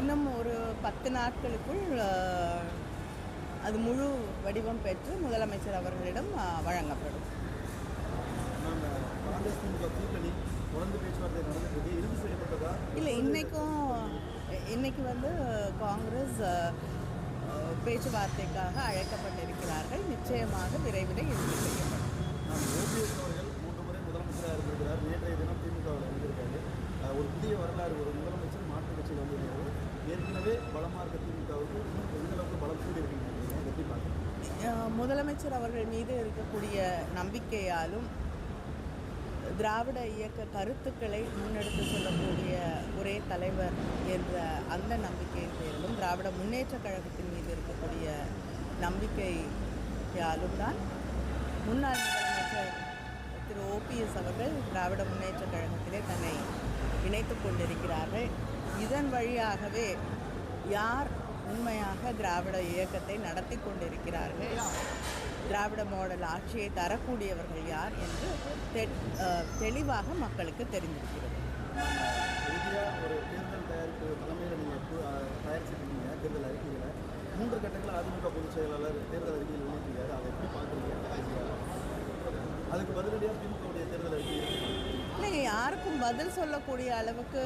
இன்னும் ஒரு 10 நாட்களுக்குள் அது முழு வடிவம் பெற்று முதலமைச்சர் அவர்களிடம் வழங்கப்படும். காங்கிரஸ் திமுக கூட்டணி தொடர்ந்து பேச்சுவார்த்தை நடந்துட்டு இறுதி செய்யப்பட்டதா? இல்லை, இன்னைக்கு காங்கிரஸ் பேச்சுவார்த்தைக்காக அழைக்கப்பட்டிருக்கிறார்கள். நிச்சயமாக விரைவில் இறுதி செய்யப்படும். ஓபிஎஸ் அவர்கள் 3 முறை முதலமைச்சராக இருந்திருக்கிறார். நேற்றைய தினம் திமுகவில் இருந்திருக்காரு. ஒரு புதிய வரலாறு, ஒரு முதலமைச்சர் மாற்று கட்சியில் வந்திருக்கிறார். ஏற்கனவே பலமாக இருக்க திமுகவுக்கு எந்த அளவுக்கு பலம் கூடி இருக்குன்னு எப்படி பார்க்குறேன்? முதலமைச்சர் அவர்கள் மீது இருக்கக்கூடிய நம்பிக்கையாலும் திராவிட இயக்க கருத்துக்களை முன்னெடுத்து சொல்லக்கூடிய ஒரே தலைவர் என்ற அந்த நம்பிக்கையின் பேரிலும் திராவிட முன்னேற்ற கழகத்தின் மீது இருக்கக்கூடிய நம்பிக்கையாலும் தான் முன்னாள் முதலமைச்சர் திரு ஓபிஎஸ் அவர்கள் திராவிட முன்னேற்ற கழகத்திலே தன்னை இணைத்து கொண்டிருக்கிறார்கள். இதன் வழியாகவே யார் உண்மையாக திராவிட இயக்கத்தை நடத்தி கொண்டிருக்கிறார்கள், திராவிட மாடல் ஆட்சியை தரக்கூடியவர்கள் யார் என்று தெளிவாக மக்களுக்கு தெரிந்திருக்கிறது. ஒரு தேர்தல் தயாரிப்பு தலைமையில் நீங்கள் தயாரிச்சிருக்கீங்க. தேர்தல் அறிக்கையில் 3 கட்டங்கள் அதிமுக பொதுச் செயலாளர் தேர்தல் அறிக்கையில் வெளியிட்டிருக்காரு. அதை எப்படி பார்க்குறீங்க? அதுக்கு பதிலடியாக திமுகவுடைய தேர்தல் அறிக்கை இல்லைங்க, யாருக்கும் பதில் சொல்லக்கூடிய அளவுக்கு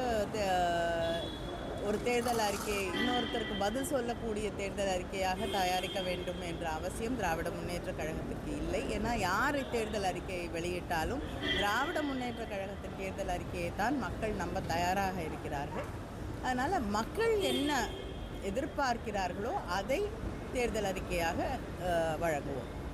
ஒரு தேர்தல் அறிக்கையை இன்னொருத்தருக்கு பதில் சொல்லக்கூடிய தேர்தல் அறிக்கையாக தயாரிக்க வேண்டும் என்ற அவசியம் திராவிட முன்னேற்ற கழகத்திற்கு இல்லை. ஏன்னா யார் தேர்தல் அறிக்கையை வெளியிட்டாலும் திராவிட முன்னேற்ற கழகத்தின் தேர்தல் அறிக்கையை தான் மக்கள் நம்ப தயாராக இருக்கிறார்கள். அதனால் மக்கள் என்ன எதிர்பார்க்கிறார்களோ அதை தேர்தல் அறிக்கையாக வழங்குவோம்.